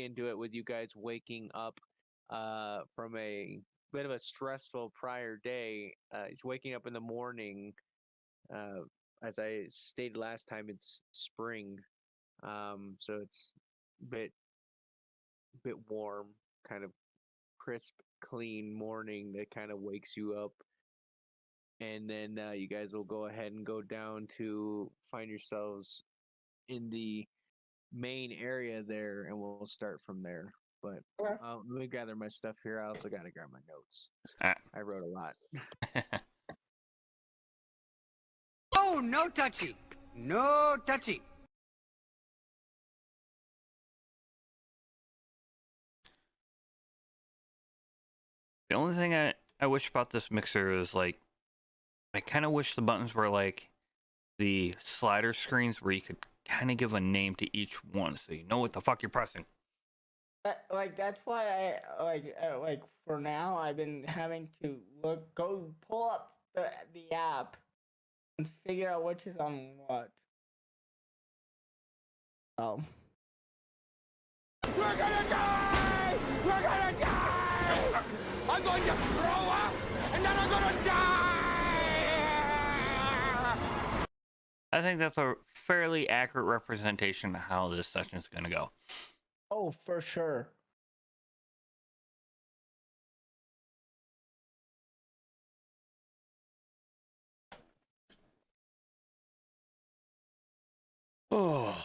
into it with you guys waking up from a bit of a stressful prior day. He's waking up in the morning. Uh, as I stated last time, it's spring, so it's a bit warm, kind of crisp, clean morning that kind of wakes you up. And then you guys will go ahead and go down to find yourselves in the main area there, and we'll start from there. But let me gather my stuff here. I also got to grab my notes. I wrote a lot. Oh, no touchy. No touchy. The only thing I wish about this mixer is like, I kind of wish the buttons were like the slider screens where you could kind of give a name to each one so you know what the fuck you're pressing. Like that's why I like for now I've been having to go pull up the app and figure out which is on what. Oh. We're gonna die! We're gonna die! I'm going to throw up, and then I'm gonna die! I think that's a fairly accurate representation of how this session is going to go. Oh, for sure. Oh,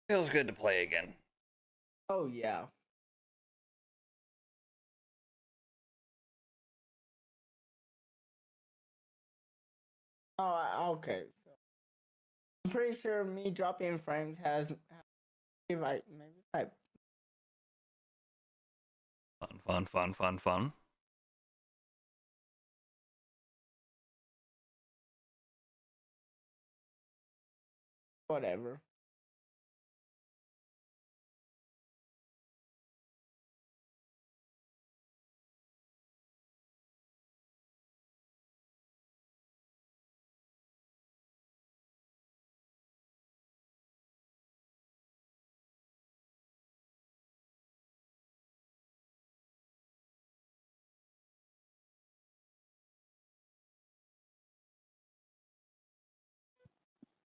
feels good to play again. Oh yeah. Oh, okay. So, I'm pretty sure me dropping frames has maybe I Fun. whatever.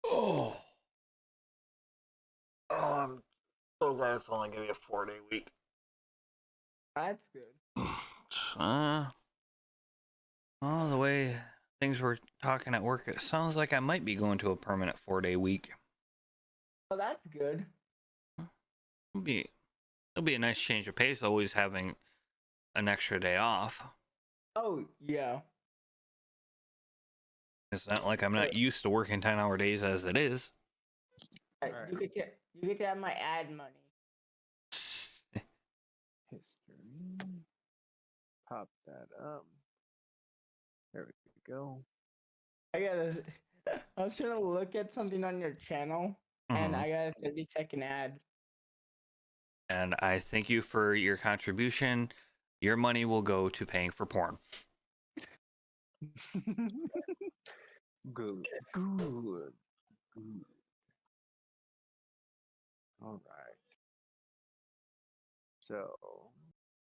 Oh, I'm so glad it's only gonna be a 4-day week. That's good. Well, the way things were talking at work, it sounds like I might be going to a permanent 4-day week. Oh, that's good. It'll be a nice change of pace, always having an extra day off. Oh yeah. It's not like I'm not used to working 10-hour days as it is. Right. You get to have my ad money. History. Pop that up. There we go. I was trying to look at something on your channel, and I got a 30-second ad. And I thank you for your contribution. Your money will go to paying for porn. Good. All right. So,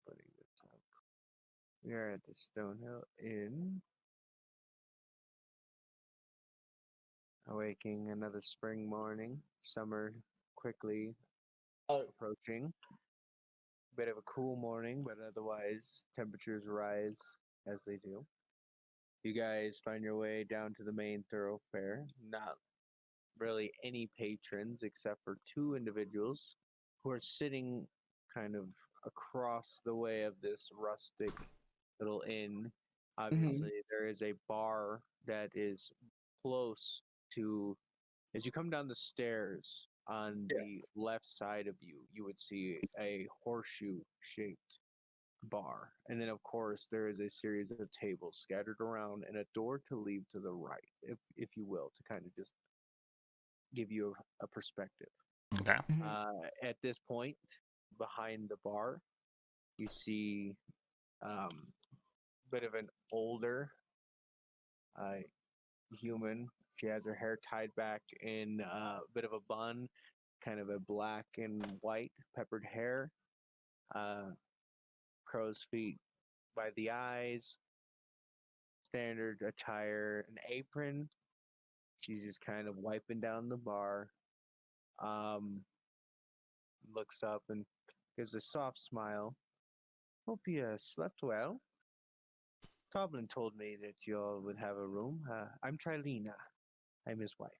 putting this up. We are at the Stonehill Inn. Awaking another spring morning. Summer quickly approaching. Bit of a cool morning, but otherwise temperatures rise as they do. You guys find your way down to the main thoroughfare. Not really any patrons except for two individuals who are sitting kind of across the way of this rustic little inn. Obviously, there is a bar that is close to. As you come down the stairs on the left side of you, you would see a horseshoe-shaped bar. And then, of course, there is a series of tables scattered around and a door to leave to the right, if you will, to kind of just give you a perspective. Okay. At this point, behind the bar, you see a bit of an older human. She has her hair tied back in a bit of a bun, kind of a black and white peppered hair, crow's feet by the eyes, standard attire, an apron. She's just kind of wiping down the bar. Looks up and gives a soft smile. Hope you slept well. Toblin told me that you all would have a room. I'm Trilina. I'm his wife.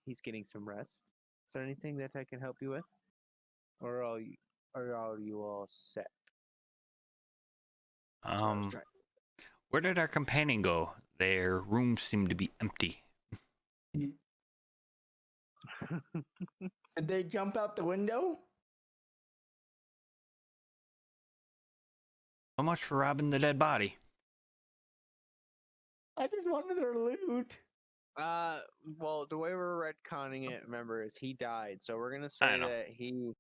He's getting some rest. Is there anything that I can help you with? Or are you all set? That's what I was Um, trying. where did our companion go? Their room seemed to be empty. Did they jump out the window? So much for robbing the dead body. I just wanted their loot. Well, the way we're retconning it, remember, is he died. So we're gonna I say know. that he,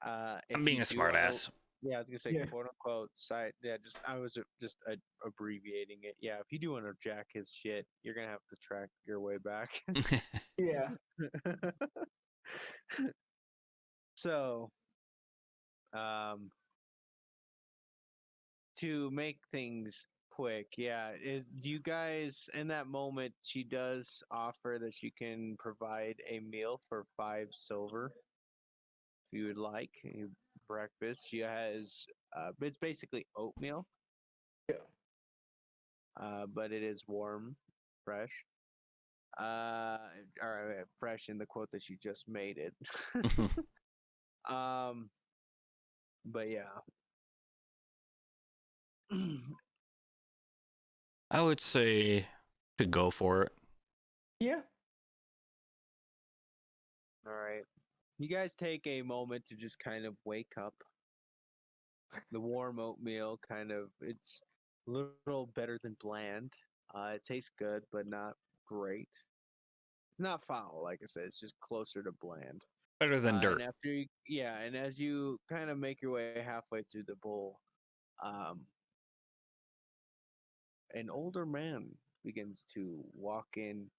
if I'm being you a do wanna- smartass. Yeah, I was gonna say Yeah. quote unquote side. Yeah, I was just abbreviating it. Yeah, if you do want to jack his shit, you're gonna have to track your way back. Yeah. So, to make things quick, yeah, do you guys in that moment she does offer that she can provide a meal for 5 silver if you would like breakfast. She has it's basically oatmeal, but it is warm, fresh. Or fresh in the quote that she just made it. But yeah. I would say to go for it. Yeah. All right. You guys take a moment to just kind of wake up. The warm oatmeal it's a little better than bland. It tastes good, but not great. It's not foul, like I said. It's just closer to bland. Better than dirt. And as you kind of make your way halfway through the bowl, an older man begins to walk in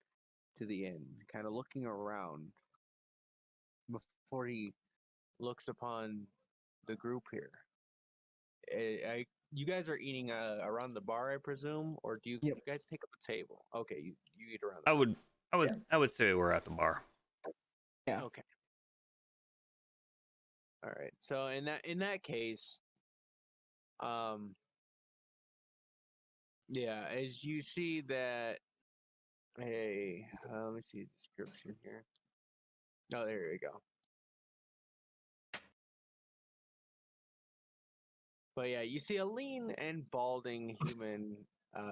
to the inn, kind of looking around before he looks upon the group here. You guys are eating around the bar, I presume, or do you guys take up a table? Okay, you eat around the bar. I would say we're at the bar. Yeah. Okay. All right. So in that case, yeah, as you see that, hey, let me see the description here. Oh, there we go. But yeah, you see a lean and balding human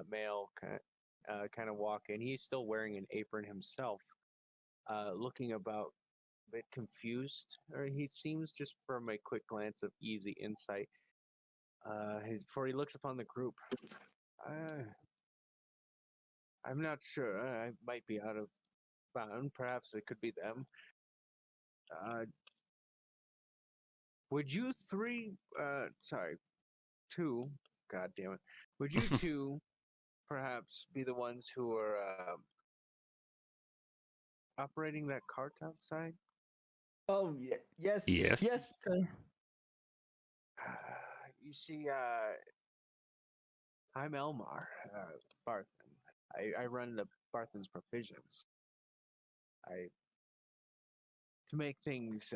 male kind of walk in. He's still wearing an apron himself, looking about a bit confused, or he seems just from a quick glance of easy insight. Before he looks upon the group, I'm not sure. I might be out of bound. Perhaps it could be them. Would you two, God damn it, would you two perhaps be the ones who are operating that cart outside? Oh yeah. Yes. Yes. Yes, sir. You see, I'm Elmar Barthen. I run the Barthen's Provisions. To make things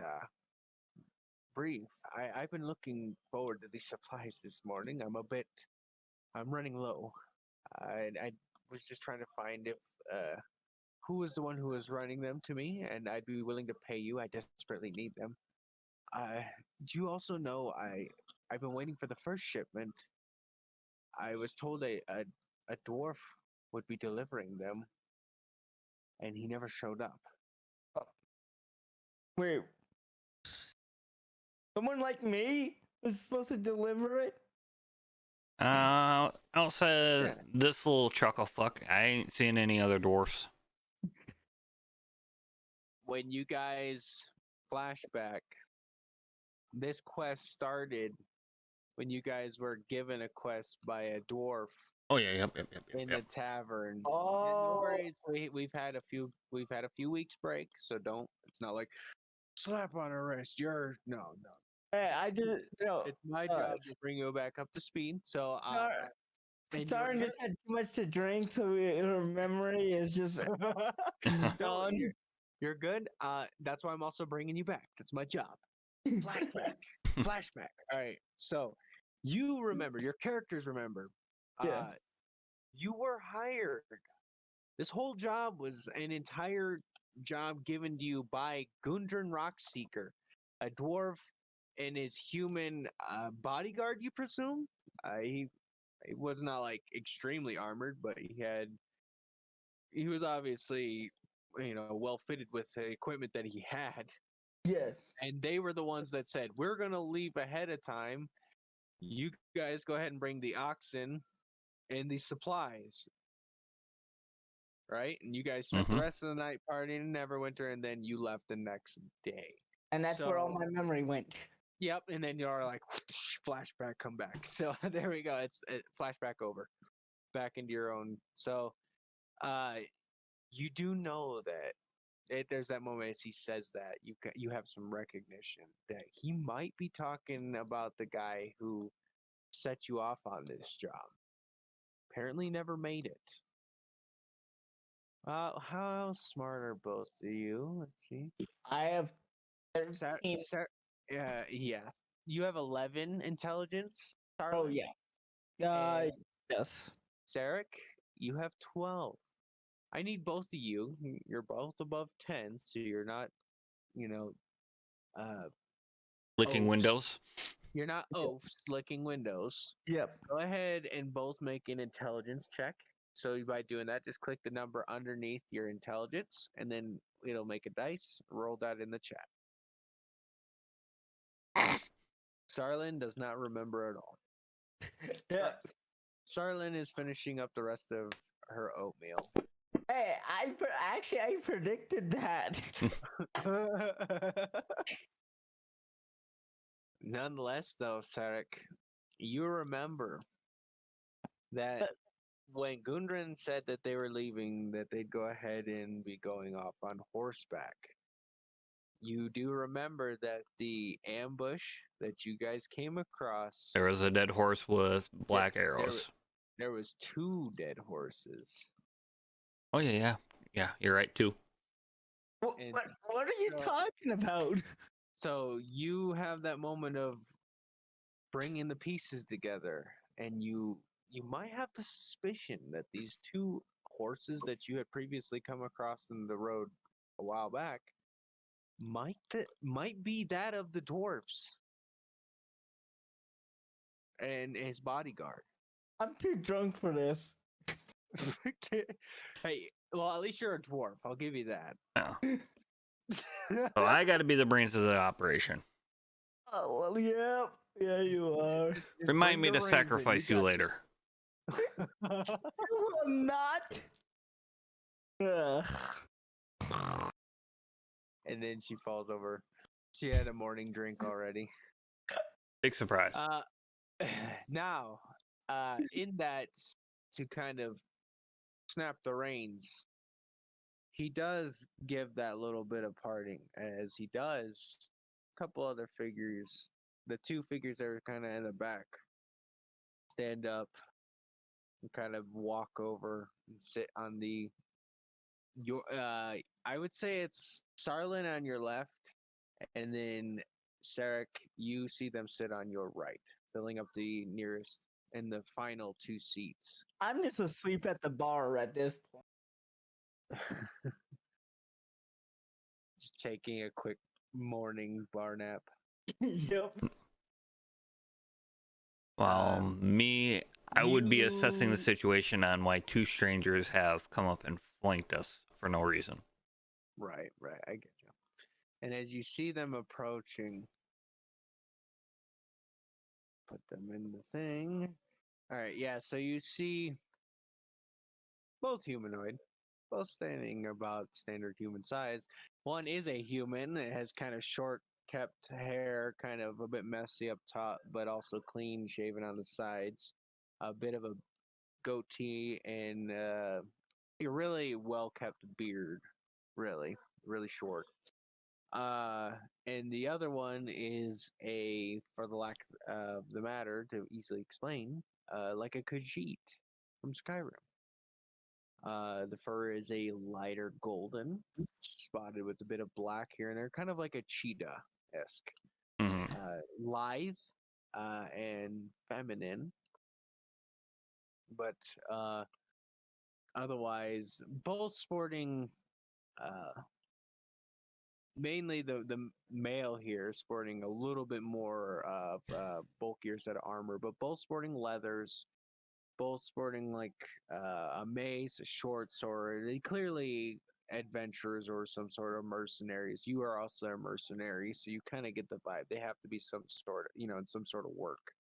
brief, I've been looking forward to these supplies this morning. I'm running low. I was just trying to find if who was the one who was running them to me, and I'd be willing to pay you. I desperately need them. Do you also know I've been waiting for the first shipment. I was told a dwarf would be delivering them, and he never showed up. Wait. Someone like me was supposed to deliver it? Outside this little chuckle fuck, I ain't seen any other dwarfs. When you guys flashback, this quest started when you guys were given a quest by a dwarf Oh yeah, yep. in the tavern. Oh. No worries, we've had a few weeks break, so don't. It's not like slap on a wrist. You're no. Hey, I just It's my job to bring you back up to speed. So and Soren just had too much to drink, so her memory is just no, gone. you're good. That's why I'm also bringing you back. That's my job. Flashback. All right. So you remember, your characters remember. Yeah. You were hired. This whole job was an entire job given to you by Gundren Rockseeker, a dwarf and his human bodyguard, you presume? He was not like extremely armored, but he was obviously, well fitted with the equipment that he had. Yes. And they were the ones that said, we're going to leave ahead of time. You guys go ahead and bring the oxen and the supplies. Right? And you guys spent the rest of the night partying in Neverwinter, and then you left the next day. And that's where all my memory went. Yep. And then you're like, whoosh, flashback, come back. So there we go. It's flashback over. Back into your own. So you do know that there's that moment as he says that you have some recognition that he might be talking about the guy who set you off on this job. Apparently never made it. How smart are both of you? Let's see. I have 13. Yeah. You have 11 intelligence. Starlin? Oh yeah. Yes. Sarek, you have 12. I need both of you. You're both above 10, so you're not, licking oafs. windows. You're not oafs licking windows. Yep. Go ahead and both make an intelligence check. So by doing that, just click the number underneath your intelligence, and then it'll make a dice. Roll that in the chat. Sarlin does not remember at all. Yeah. Sarlin is finishing up the rest of her oatmeal. Hey, I predicted that. Nonetheless, though, Sarek, you remember that when Gundren said that they were leaving, that they'd go ahead and be going off on horseback. You do remember that the ambush that you guys came across. There was a dead horse with black arrows. There was 2 dead horses. Oh yeah. You're right too. What are you talking about? So you have that moment of bringing the pieces together, and you might have the suspicion that these 2 horses that you had previously come across in the road a while back might be that of the dwarfs and his bodyguard. I'm too drunk for this. Hey, well, at least you're a dwarf. I'll give you that. Yeah. So I got to be the brains of the operation. Oh well, yeah, you are. Just Remind me bring to the rings in. sacrifice you got later. You will not. Ugh. And then she falls over. She had a morning drink already. Big surprise. Now, in that, to kind of snap the reins, he does give that little bit of parting, as he does a couple other figures. The 2 figures that are kind of in the back stand up and kind of walk over and sit on I would say it's Sarlin on your left, and then Sarek, you see them sit on your right, filling up the nearest and the final 2 seats. I'm just asleep at the bar at this point. Just taking a quick morning bar nap. Yep. Well, I would be assessing the situation on why 2 strangers have come up and flanked us for no reason. Right, I get you. And as you see them approaching, put them in the thing. All right, yeah, so you see both humanoid, both standing about standard human size. One is a human. It has kind of short kept hair, kind of a bit messy up top, but also clean shaven on the sides. A bit of a goatee and a really well kept beard, really short. Uh, and the other one is for the lack of the matter to easily explain, like a Khajiit from Skyrim. The fur is a lighter golden, spotted with a bit of black here and there, kind of like a cheetah esque. Lithe and feminine, but otherwise both sporting mainly the male here sporting a little bit more of bulkier set of armor, but both sporting leathers, both sporting like a mace, a short sword. They clearly adventurers or some sort of mercenaries. You are also a mercenary, so you kind of get the vibe. They have to be some sort of, in some sort of work.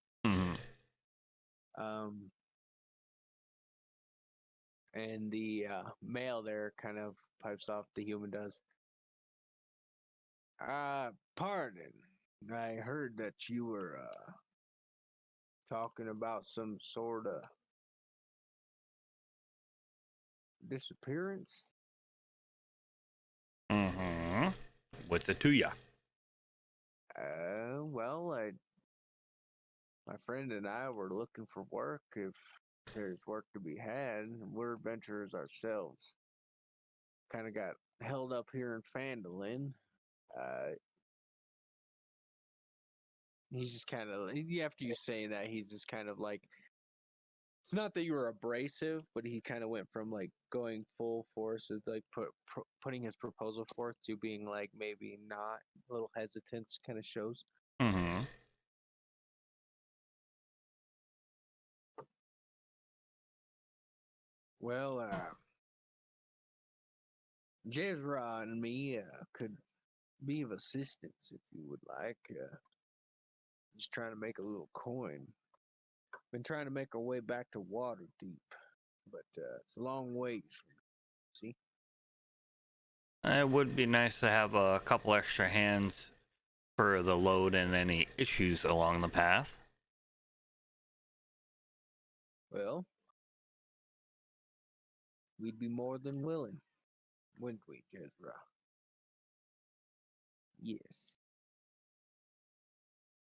And the male there kind of pipes off, the human does. Pardon. I heard that you were talking about some sort of disappearance. What's it to ya? Well, my friend and I were looking for work. If there's work to be had, we're adventurers ourselves. Kind of got held up here in Fandolin. He's just kind of, after you say that, he's just kind of like, it's not that you were abrasive, but he kind of went from like going full force of like putting his proposal forth to being like maybe not, a little hesitance kind of shows. Well, Jezra and me could be of assistance if you would like. Just trying to make a little coin. Been trying to make our way back to Waterdeep, but it's a long ways. See? It would be nice to have a couple extra hands for the load and any issues along the path. Well, we'd be more than willing, wouldn't we, Jezra? Yes.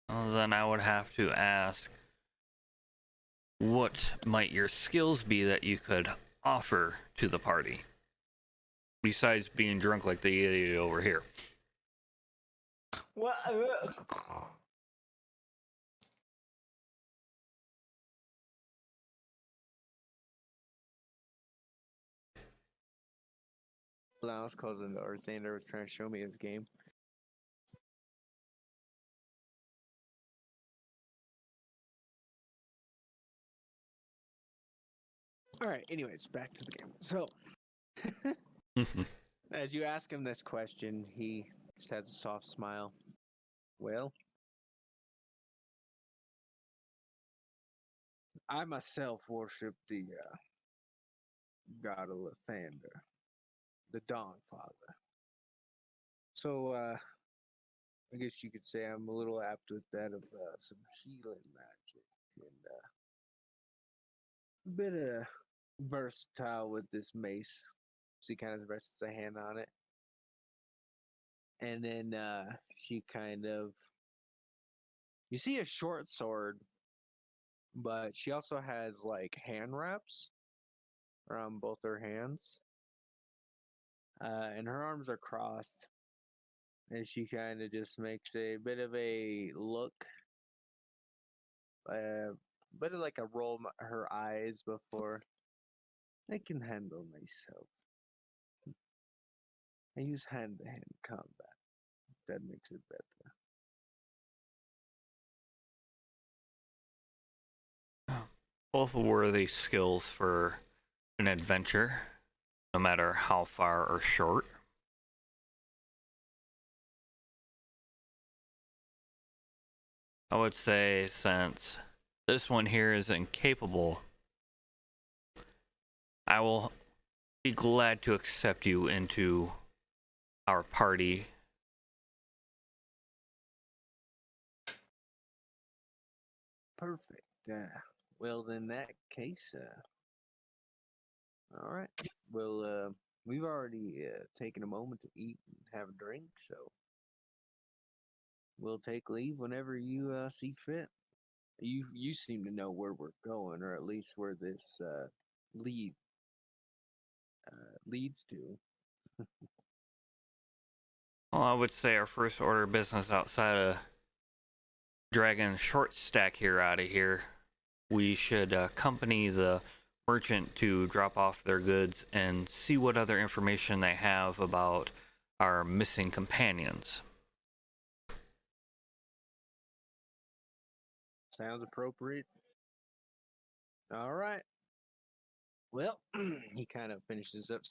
Well, then I would have to ask, what might your skills be that you could offer to the party? Besides being drunk like the idiot over here. What? I was causing or Xander was trying to show me his game. All right. Anyways, back to the game. So, as you ask him this question, he just has a soft smile. Well, I myself worship the god of Lathander, the Dawn Father. So, I guess you could say I'm a little apt with that of some healing magic and a bit of versatile with this mace. She kind of rests a hand on it. And then she kind of, you see a short sword, but she also has like hand wraps around both her hands. And her arms are crossed. And she kind of just makes a bit of a look, bit of like a roll her eyes before. I can handle myself. I use hand-to-hand combat. That makes it better. Both worthy skills for an adventure, no matter how far or short. I would say, since this one here is incapable, I will be glad to accept you into our party Well, in that case, all right. Well, we've already taken a moment to eat and have a drink, so we'll take leave whenever you see fit. You seem to know where we're going, or at least where this lead leads to. Well, I would say our first order of business outside of dragging short stack here out of here, we should accompany the merchant to drop off their goods and see what other information they have about our missing companions. Sounds appropriate. All right. Well, he kind of finishes up,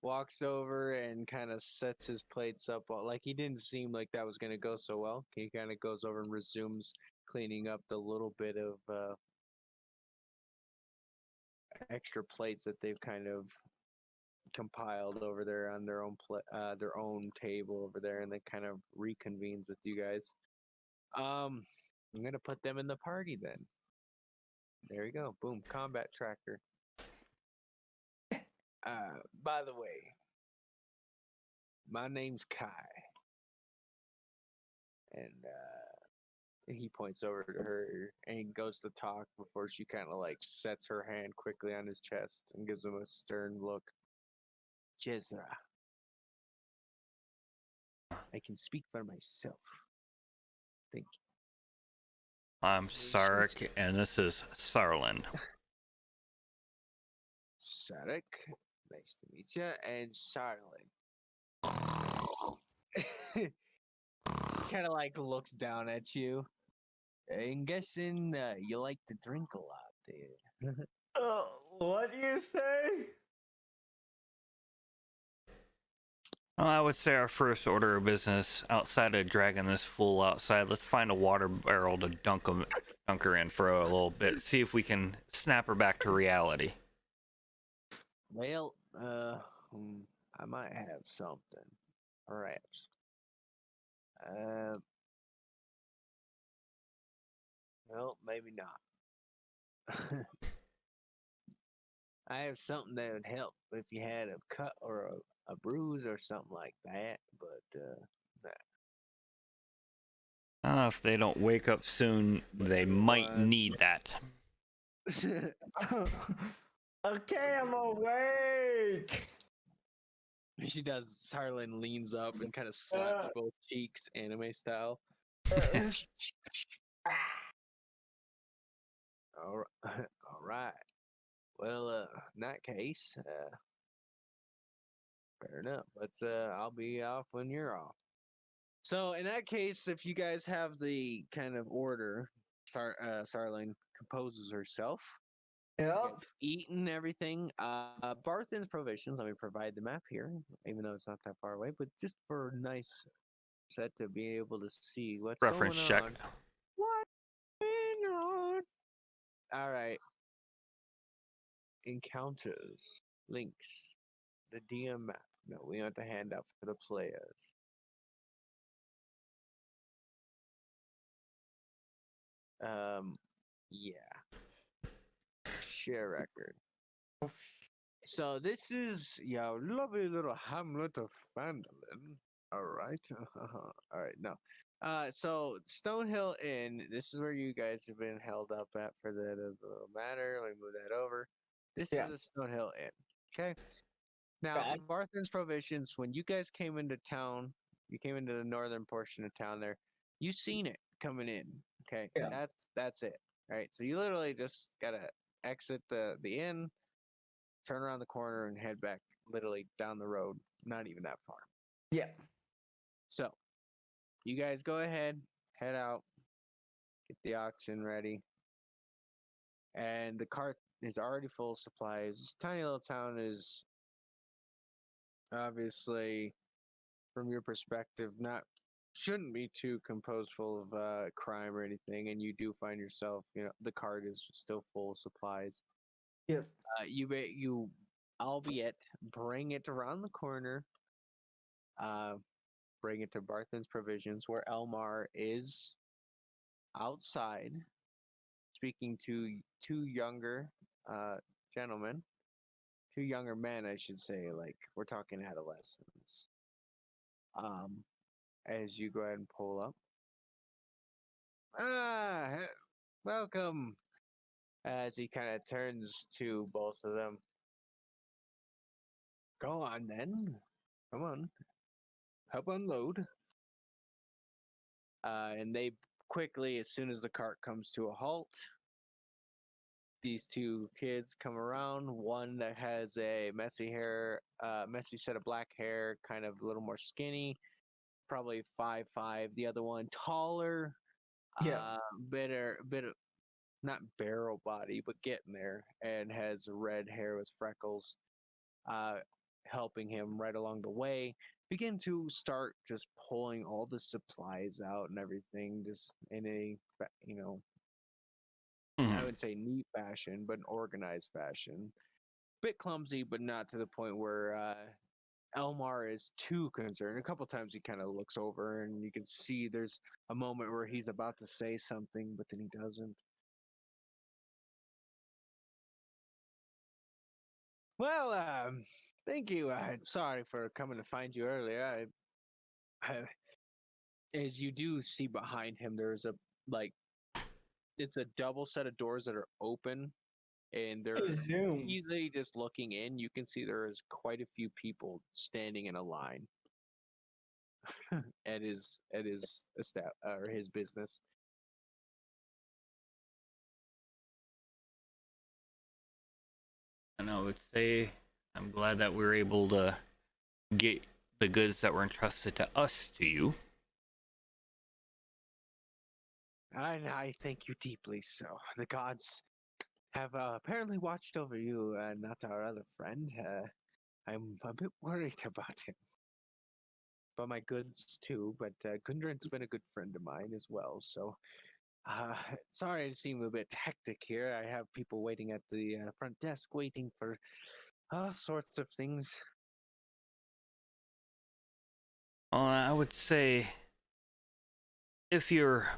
walks over, and kind of sets his plates up. Like he didn't seem like that was going to go so well. He kind of goes over and resumes cleaning up the little bit of extra plates that they've kind of compiled over there on their own table over there, and then kind of reconvenes with you guys. I'm gonna put them in the party then. There you go. Boom. Combat tracker. By the way, my name's Kai, and he points over to her and he goes to talk before she kind of like sets her hand quickly on his chest and gives him a stern look. Jezra, I can speak for myself. Thank you. I'm Sarek, and this is Sarlin. Sarek, nice to meet you, and Sarlin. He kind of like looks down at you. I'm guessing you like to drink a lot, do you? What do you say? Well, I would say our first order of business outside of dragging this fool outside, let's find a water barrel to dunk her in for a little bit. See if we can snap her back to reality. Well, I might have something, perhaps. Well, maybe not. I have something that would help if you had a cut or a bruise or something like that, but If they don't wake up soon, they might need that. Okay, I'm awake. She does. Sarlin leans up and kind of slaps both cheeks, anime style. All right. Well, in that case, fair enough. I'll be off when you're off. So in that case, if you guys have the kind of order, Sarlin composes herself. Yep. Eaten everything. Barthen's provisions. Let me provide the map here, even though it's not that far away, but just for a nice set to be able to see what's Reference going check. on. What's going on? All right. Encounters, links, the DM map. No, we want the handout for the players. Yeah. Share record. So this is your lovely little hamlet of Fandolin. All right. All right. No. So Stonehill Inn. This is where you guys have been held up at for the little matter. Let me move that over. This is a Stonehill Inn. Okay. Now, Barthen's Provisions. When you guys came into town, you came into the northern portion of town. There, you seen it coming in. Okay. Yeah. That's it. All right. So you literally just gotta exit the inn, turn around the corner, and head back literally down the road. Not even that far. Yeah. So, you guys go ahead, head out, get the oxen ready. And the cart is already full of supplies. This tiny little town is obviously, from your perspective, shouldn't be too composed full of crime or anything. And you do find yourself, the cart is still full of supplies. Yes. You albeit bring it around the corner, bring it to Barthen's Provisions, where Elmar is outside speaking to two younger gentlemen, two younger men, I should say. Like we're talking adolescents. Um, as you go ahead and pull up. Welcome. As he kind of turns to both of them. Go on then. Come on. Help unload. And they quickly, as soon as the cart comes to a halt, these two kids come around. One that has a messy set of black hair, kind of a little more skinny, probably 5'5". The other one taller, Yeah. bit of not barrel body, but getting there, and has red hair with freckles, helping him right along the way. Begin to start just pulling all the supplies out and everything, just in a, I would say neat fashion, but an organized fashion. Bit clumsy, but not to the point where Elmar is too concerned. A couple times he kind of looks over, and you can see there's a moment where he's about to say something, but then he doesn't. Well, thank you. Sorry for coming to find you earlier. As you do see behind him, there's it's a double set of doors that are open, and they're Zoom. easily just looking in. You can see there is quite a few people standing in a line at his or his business. And I would say I'm glad that we were able to get the goods that were entrusted to us to you. I thank you deeply. So the gods have apparently watched over you, not our other friend. I'm a bit worried about him. But my goods too. But Gundren's been a good friend of mine as well. So sorry to seem a bit hectic here. I have people waiting at the front desk, waiting for all sorts of things. Well, I would say if you're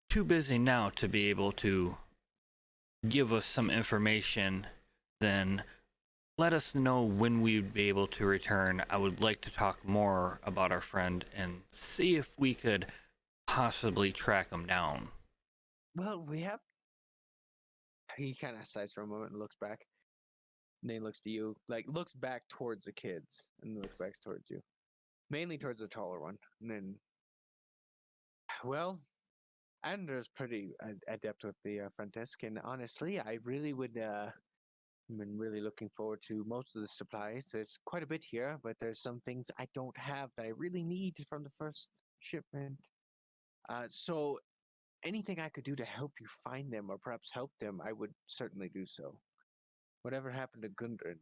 too busy now to be able to give us some information, then let us know when we'd be able to return. I would like to talk more about our friend and see if we could possibly track him down. Well, we have. He kind of sighs for a moment and looks back. And then he looks to you, like looks back towards the kids, and looks back towards you, mainly towards the taller one. And then, well, Andrew's pretty adept with the front desk, and honestly, I really would. I've been really looking forward to most of the supplies. There's quite a bit here, but there's some things I don't have that I really need from the first shipment. So anything I could do to help you find them, or perhaps help them, I would certainly do so. Whatever happened to Gundren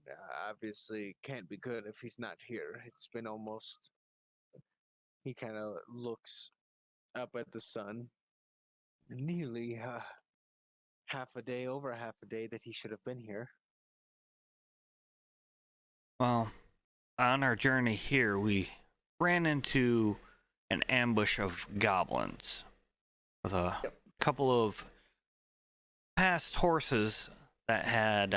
obviously can't be good if he's not here. It's been almost. He kind of looks up at the sun. Nearly over half a day that he should have been here. Well, on our journey here, we ran into an ambush of goblins with a couple of past horses that had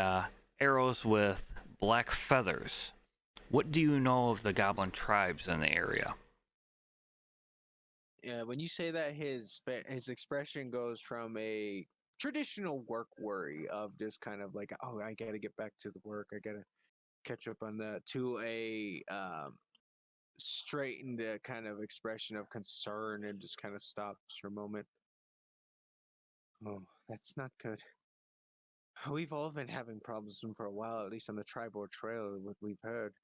arrows with black feathers. What do you know of the goblin tribes in the area? Yeah, when you say that, his expression goes from a traditional work worry of just kind of like, oh, I gotta get back to the work, I gotta catch up on that, to a straightened kind of expression of concern, and just kind of stops for a moment. Oh, that's not good. We've all been having problems for a while, at least on the Tribord Trail, what we've heard.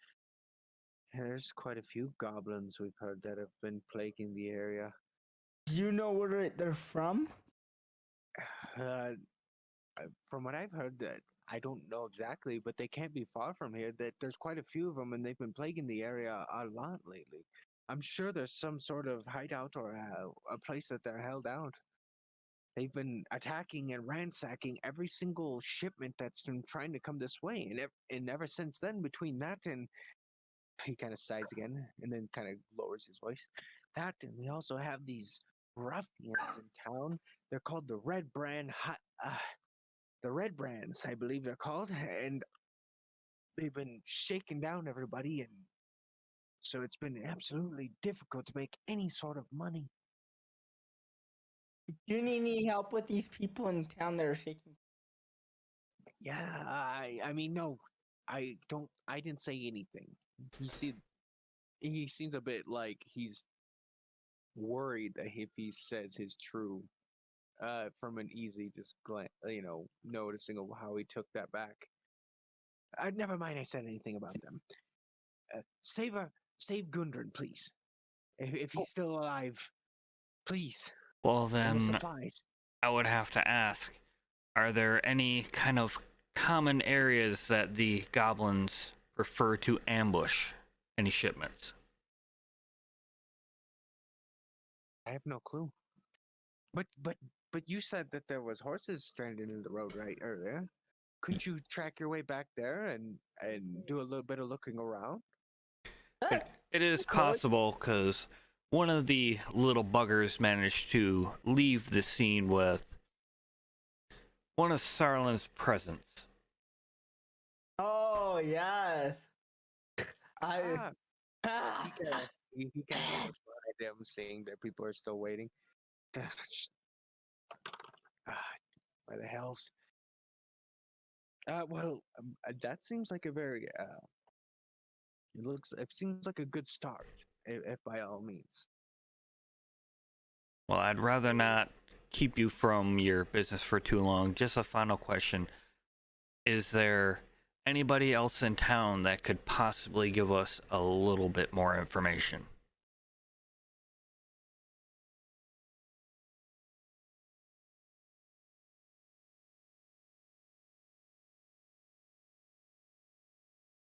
There's quite a few goblins we've heard that have been plaguing the area. Do you know where they're from? From what I've heard, that I don't know exactly, but they can't be far from here. That there's quite a few of them, and they've been plaguing the area a lot lately. I'm sure there's some sort of hideout or a place that they're held out. They've been attacking and ransacking every single shipment that's been trying to come this way, and ever since then, between that and he kind of sighs again, and then kind of lowers his voice. That, and we also have these ruffians in town. They're called the the Red Brands, I believe they're called, and they've been shaking down everybody, and so it's been absolutely difficult to make any sort of money. Do you need any help with these people in town that are shaking? Yeah, I mean, no, I don't. I didn't say anything. He seems a bit like he's worried that if he says his true, from an easy just glance, noticing of how he took that back. Never mind. I said anything about them. Save Gundren, please. If he's still alive, please. Well, And the then supplies. I would have to ask, are there any kind of common areas that the goblins prefer to ambush any shipments? I have no clue. But you said that there was horses stranded in the road right earlier. Couldn't you track your way back there and do a little bit of looking around? It is possible, because one of the little buggers managed to leave the scene with one of Sarlin's presents. Oh yes. He kind of looks behind him, seeing that people are still waiting. Why the hell's? That seems like a very it seems like a good start, if by all means. Well, I'd rather not keep you from your business for too long. Just a final question. Is there anybody else in town that could possibly give us a little bit more information?